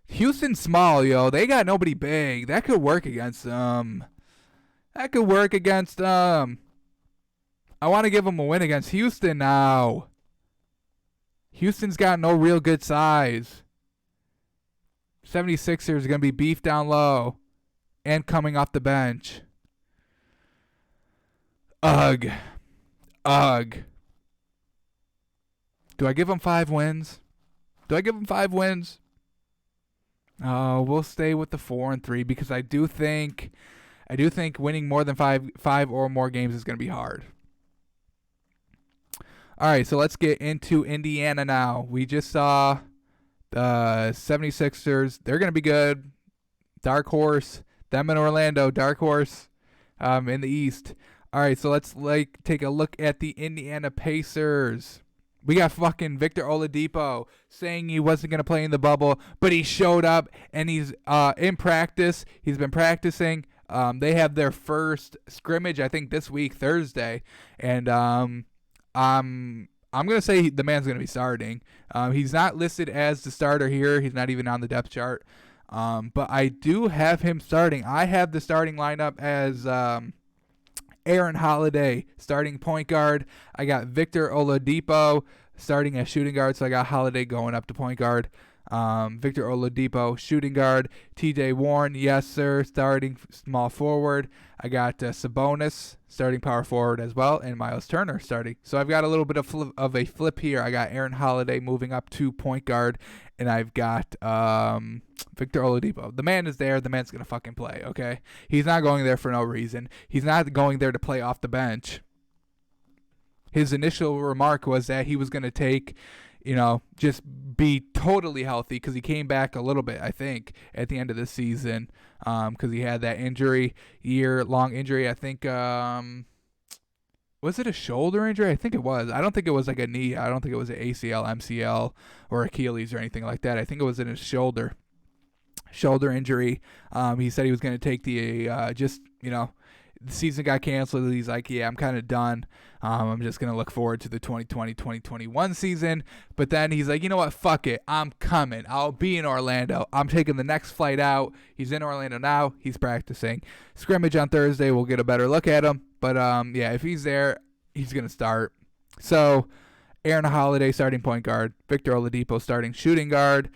Houston's small, yo. They got nobody big. That could work against them. I want to give them a win against Houston now. Houston's got no real good size. 76ers are going to be beefed down low and coming off the bench. Ugh. Do I give them 5 wins? Oh, we'll stay with the 4-3 because I do think winning more than five or more games is going to be hard. All right, so let's get into Indiana now. We just saw the 76ers. They're going to be good. Dark horse. Them in Orlando, dark horse in the East. All right, so let's take a look at the Indiana Pacers. We got fucking Victor Oladipo saying he wasn't going to play in the bubble, but he showed up and he's in practice. He's been practicing. They have their first scrimmage, I think, this week, Thursday, and I'm gonna say the man's gonna be starting. He's not listed as the starter here. He's not even on the depth chart. But I do have him starting. I have the starting lineup as Aaron Holiday starting point guard. I got Victor Oladipo starting as shooting guard. So I got Holiday going up to point guard. Victor Oladipo shooting guard. TJ Warren, yes sir, starting small forward. I got Sabonis starting power forward as well, and Miles Turner starting. So I've got a little bit of a flip here. I got Aaron Holiday moving up to point guard, and I've got Victor Oladipo. The man is there. The man's gonna fucking play. Okay, he's not going there for no reason. He's not going there to play off the bench. His initial remark was that he was gonna take, just be totally healthy, because he came back a little bit, I think, at the end of the season, because he had that year-long injury. I think, was it a shoulder injury? I think it was. I don't think it was like a knee. I don't think it was an ACL, MCL, or Achilles or anything like that. I think it was in his shoulder injury. He said he was going to take the, the season got canceled. He's like, yeah, I'm kind of done. I'm just going to look forward to the 2020-2021 season. But then he's like, you know what? Fuck it. I'm coming. I'll be in Orlando. I'm taking the next flight out. He's in Orlando now. He's practicing. Scrimmage on Thursday. We'll get a better look at him. But, yeah, if he's there, he's going to start. So, Aaron Holiday starting point guard. Victor Oladipo starting shooting guard.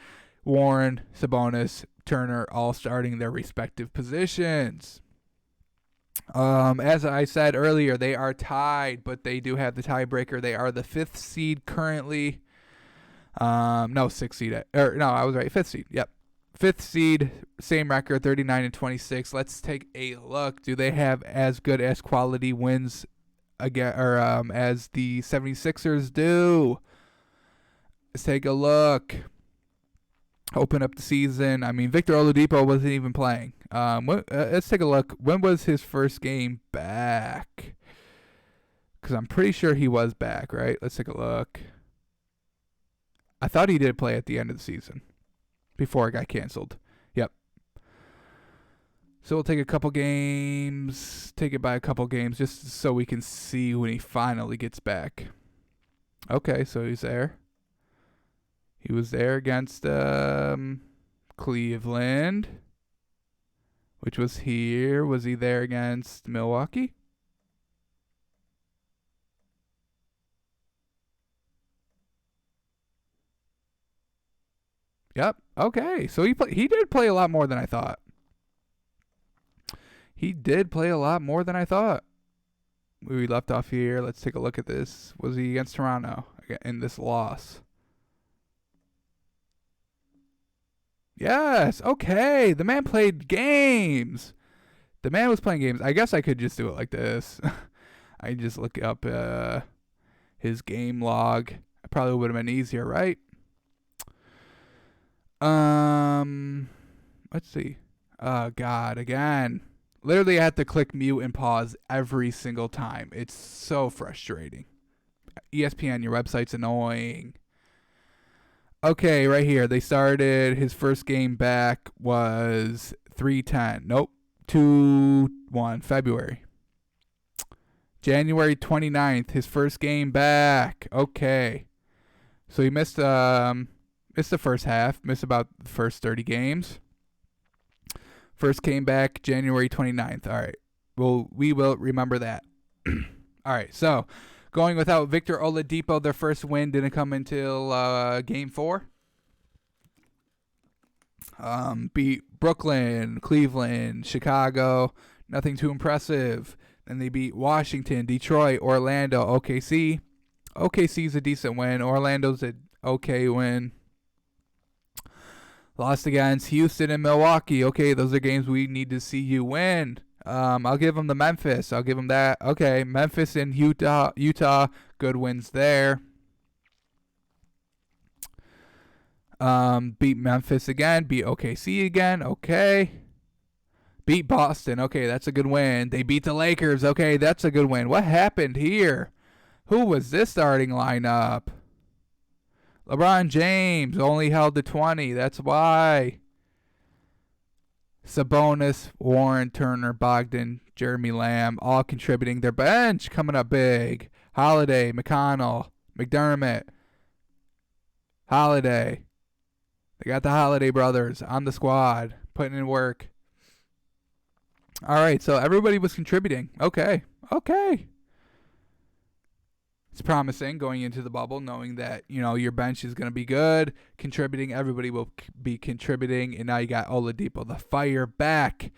Warren, Sabonis, Turner all starting their respective positions. As I said earlier, they are tied, but they do have the tiebreaker. They are the 5th seed currently. No, 6th seed. I was right. 5th seed. Yep. 5th seed, same record, 39-26. Let's take a look. Do they have as good as quality wins again, or as the 76ers do? Let's take a look. Open up the season. I mean, Victor Oladipo wasn't even playing. Let's take a look. When was his first game back? Because I'm pretty sure he was back, right? Let's take a look. I thought he did play at the end of the season before it got canceled. Yep. So we'll take a couple games. Take it by a couple games just so we can see when he finally gets back. Okay, so he's there. He was there against Cleveland, which was here. Was he there against Milwaukee? Yep. Okay. So he did play a lot more than I thought. He did play a lot more than I thought. We left off here. Let's take a look at this. Was he against Toronto in this loss? Yes. Okay. The man played games. The man was playing games. I guess I could just do it like this. I just look up his game log. It probably would have been easier, right? Let's see. Oh, God. Again. Literally, I have to click mute and pause every single time. It's so frustrating. ESPN, your website's annoying. Okay, right here. They started, his first game back was 3/10. Nope. 2/1, February. January 29th, his first game back. Okay. So he missed the first half, missed about the first 30 games. First came back January 29th. All right. Well, we will remember that. All right. So, going without Victor Oladipo, their first win didn't come until Game 4. Beat Brooklyn, Cleveland, Chicago. Nothing too impressive. Then they beat Washington, Detroit, Orlando, OKC. OKC's a decent win. Orlando's an okay win. Lost against Houston and Milwaukee. Okay, those are games we need to see you win. I'll give them the Memphis. I'll give them that. Okay, Memphis and Utah. Good wins there. Beat Memphis again. Beat OKC again. Okay. Beat Boston. Okay, that's a good win. They beat the Lakers. Okay, that's a good win. What happened here? Who was this starting lineup? LeBron James only held to 20. That's why. Sabonis, Warren, Turner, Bogdan, Jeremy Lamb, all contributing. Their bench coming up big. Holiday, McConnell, McDermott, Holiday. They got the Holiday brothers on the squad, putting in work. All right, so everybody was contributing. Okay. It's promising going into the bubble, knowing that, your bench is going to be good, contributing. Everybody will be contributing, and now you got Oladipo, the fire back.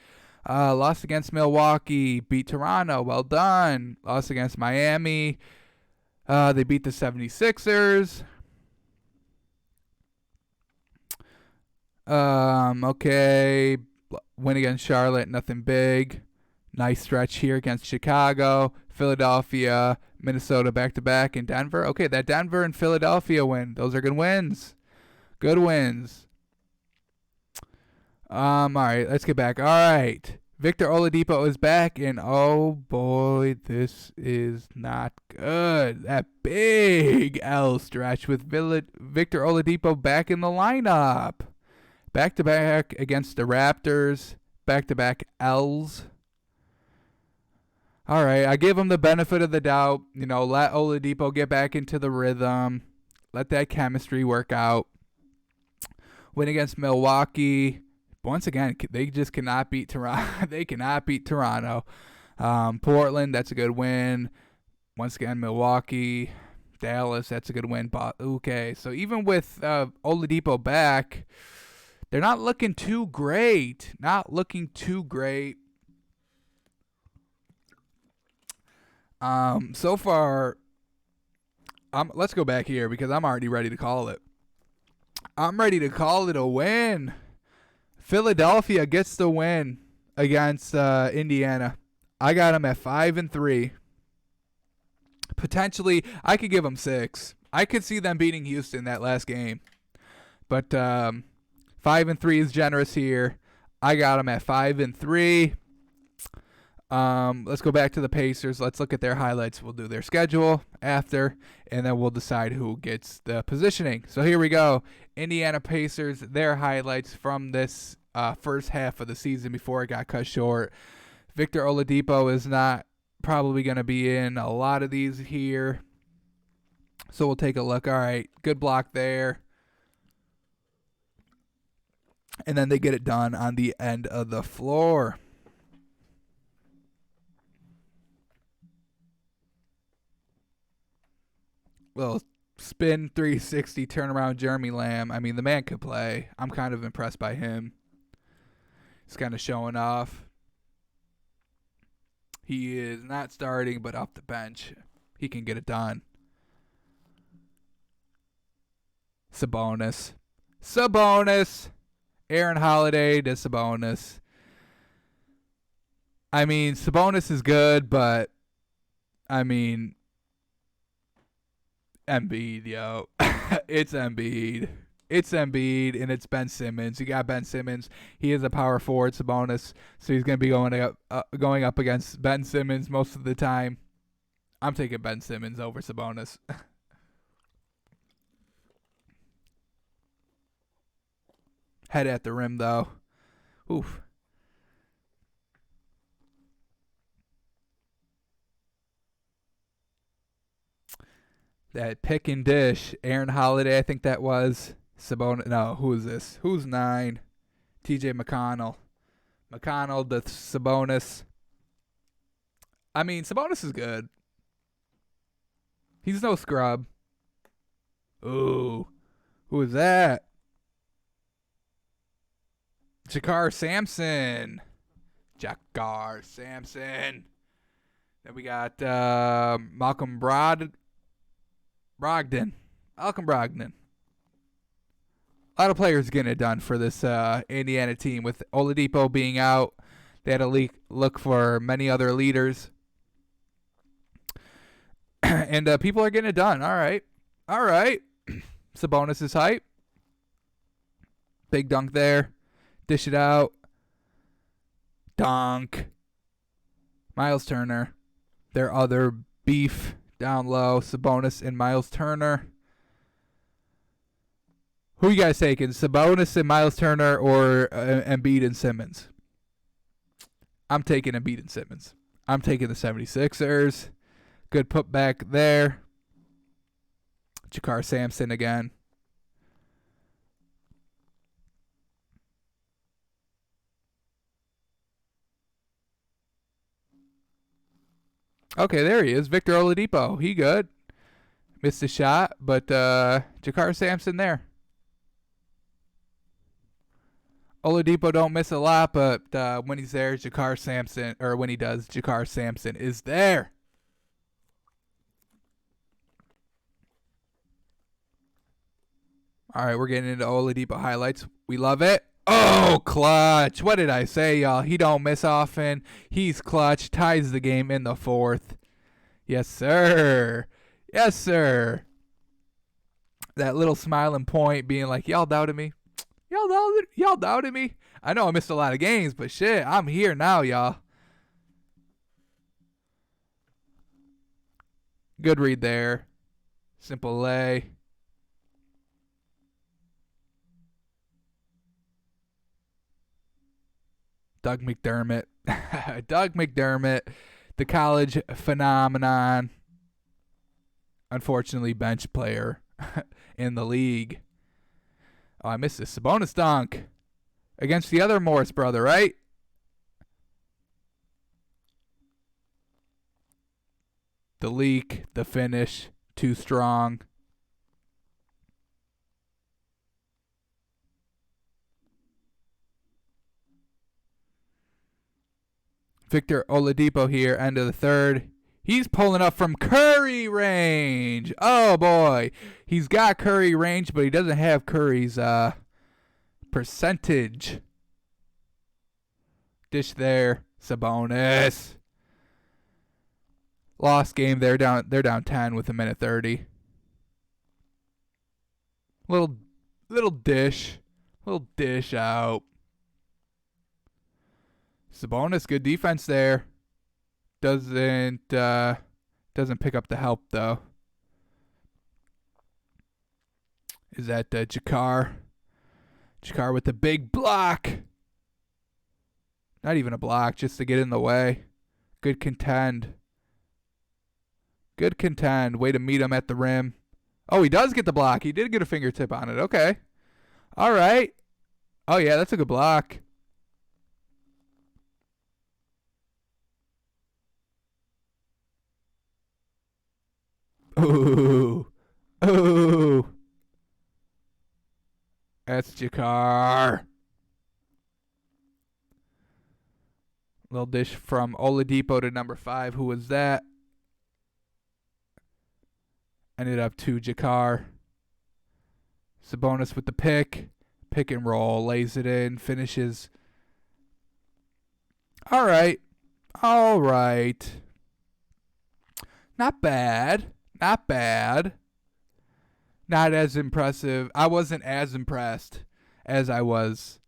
Lost against Milwaukee, beat Toronto, well done. Lost against Miami. They beat the 76ers. Okay. Win against Charlotte, nothing big. Nice stretch here against Chicago, Philadelphia, Minnesota back-to-back, and Denver. Okay, that Denver and Philadelphia win. Those are good wins. Good wins. All right, let's get back. All right. Victor Oladipo is back, and oh boy, this is not good. That big L stretch with Victor Oladipo back in the lineup. Back-to-back against the Raptors. Back-to-back L's. All right, I give him the benefit of the doubt. Let Oladipo get back into the rhythm. Let that chemistry work out. Win against Milwaukee. Once again, they just cannot beat Toronto. They cannot beat Toronto. Portland, that's a good win. Once again, Milwaukee. Dallas, that's a good win. Okay, so even with Oladipo back, they're not looking too great. So far, let's go back here because I'm already ready to call it. I'm ready to call it a win. Philadelphia gets the win against Indiana. I got them at 5-3. Potentially, I could give them 6. I could see them beating Houston that last game. But 5-3 is generous here. I got them at 5-3. Let's go back to the Pacers. Let's look at their highlights. We'll do their schedule after, and then we'll decide who gets the positioning. So here we go. Indiana Pacers, their highlights from this first half of the season before it got cut short. Victor Oladipo is not probably going to be in a lot of these here. So we'll take a look. All right, good block there. And then they get it done on the end of the floor. Little spin 360 turnaround Jeremy Lamb. I mean, the man could play. I'm kind of impressed by him. He's kind of showing off. He is not starting, but off the bench. He can get it done. Sabonis. Aaron Holiday to Sabonis. I mean, Sabonis is good, but Embiid, yo. It's Embiid. And it's Ben Simmons. You got Ben Simmons. He is a power forward, Sabonis, so he's going to be going up against Ben Simmons most of the time. I'm taking Ben Simmons over Sabonis. Head at the rim, though. Oof. That pick and dish. Aaron Holiday, I think that was. Sabonis. No, who is this? Who's 9? TJ McConnell. McConnell to Sabonis. I mean, Sabonis is good. He's no scrub. Ooh. Who is that? Jakar Sampson. Then we got Malcolm Brogdon. A lot of players getting it done for this Indiana team. With Oladipo being out, they had to look for many other leaders. And people are getting it done. All right. Sabonis is hype. Big dunk there. Dish it out. Dunk. Miles Turner. Their other beef down low. Sabonis and Miles Turner. Who you guys taking? Sabonis and Miles Turner or Embiid and Simmons? I'm taking Embiid and Simmons. I'm taking the 76ers. Good putback there. Jakar Sampson again. Okay, there he is. Victor Oladipo. He good. Missed a shot, but Jakar Sampson there. Oladipo don't miss a lot, but when he's there, Jakar Sampson, or when he does, Jakar Sampson is there. All right, we're getting into Oladipo highlights. We love it. Oh, clutch. What did I say, y'all? He don't miss often. He's clutch. Ties the game in the fourth. Yes, sir. Yes, sir. That little smiling point being like, y'all doubted me. Y'all doubted me. I know I missed a lot of games, but shit, I'm here now, y'all. Good read there. Simple lay. Doug McDermott. Doug McDermott, the college phenomenon. Unfortunately, bench player in the league. Oh, I missed this. Sabonis dunk against the other Morris brother, right? The leak, the finish, too strong. Victor Oladipo here, end of the third. He's pulling up from Curry range. Oh, boy. He's got Curry range, but he doesn't have Curry's percentage. Dish there. Sabonis. Lost game. They're down 10 with a minute 30. Little dish. Little dish out. Sabonis, good defense there. Doesn't pick up the help though. Is that Jakar? Jakar with the big block. Not even a block, just to get in the way. Good contend. Good contend. Way to meet him at the rim. Oh, he does get the block. He did get a fingertip on it. Okay. All right. Oh, yeah, that's a good block. Ooh. Ooh. That's Jakar. Little dish from Oladipo to number 5. Who was that? Ended up to Jakar. Sabonis with the pick. Pick and roll. Lays it in. Finishes. All right. All right. Not bad. Not bad. Not as impressive. I wasn't as impressed as I was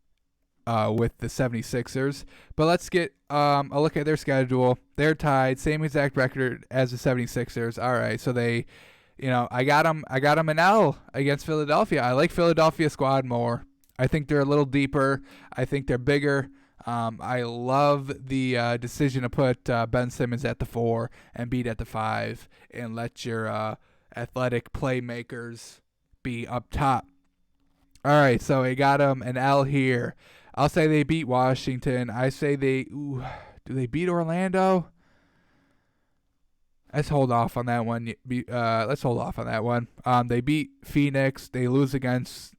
with the 76ers. But let's get a look at their schedule. They're tied. Same exact record as the 76ers. All right. So they, I got them an L against Philadelphia. I like Philadelphia squad more. I think they're a little deeper. I think they're bigger. I love the decision to put Ben Simmons at the 4 and Embiid at the 5 and let your athletic playmakers be up top. All right, so I got them an L here. I'll say they beat Washington. I say do they beat Orlando? Let's hold off on that one. They beat Phoenix. They lose against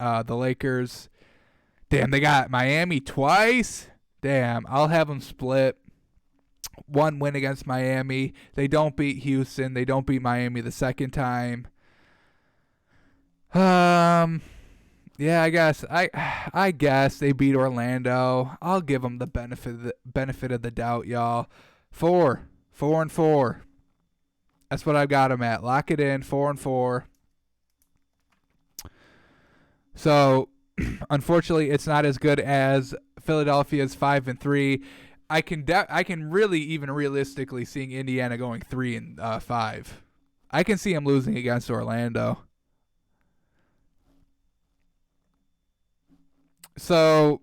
the Lakers. Damn, they got Miami twice. Damn, I'll have them split. One win against Miami. They don't beat Houston. They don't beat Miami the second time. Yeah, I guess they beat Orlando. I'll give them the benefit of the doubt, y'all. 4-4. That's what I've got them at. Lock it in. 4-4. So, unfortunately, it's not as good as Philadelphia's 5-3. I can really even realistically seeing Indiana going 3-5. I can see them losing against Orlando. So,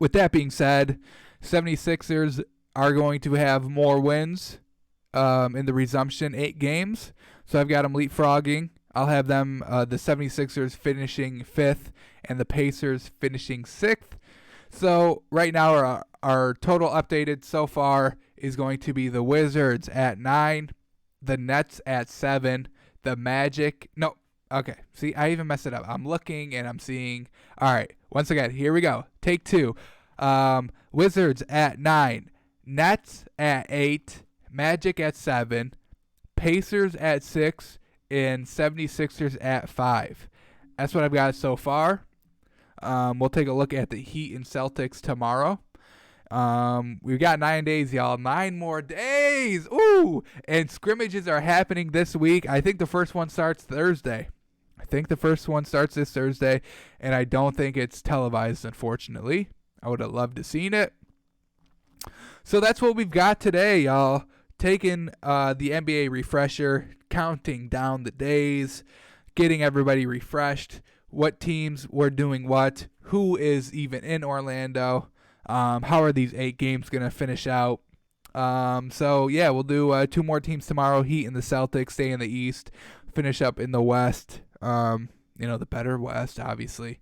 with that being said, 76ers are going to have more wins in the resumption 8 games. So I've got them leapfrogging. I'll have them, the 76ers finishing 5th and the Pacers finishing 6th. So right now our total updated so far is going to be the Wizards at 9, the Nets at 7, the Magic. No, okay. See, I even messed it up. I'm looking and I'm seeing. All right. Once again, here we go. Take 2. Wizards at 9, Nets at 8, Magic at 7, Pacers at 6, and 76ers at 5. That's what I've got so far. We'll take a look at the Heat and Celtics tomorrow. We've got 9 days, y'all. 9 more days. Ooh! And scrimmages are happening this week. I think the first one starts Thursday. This Thursday, and I don't think it's televised, unfortunately. I would have loved to seen it. So that's what we've got today, y'all. Taking the NBA refresher, counting down the days, getting everybody refreshed, what teams were doing what, who is even in Orlando, how are these 8 games going to finish out. So, yeah, we'll do 2 more teams tomorrow. Heat and the Celtics stay in the East, finish up in the West. The better West, obviously.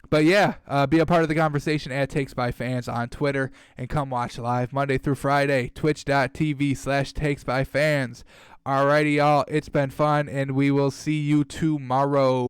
But yeah, be a part of the conversation at Takes by Fans on Twitter, and come watch live Monday through Friday, twitch.tv/Takes by Fans. Alrighty, y'all, it's been fun, and we will see you tomorrow.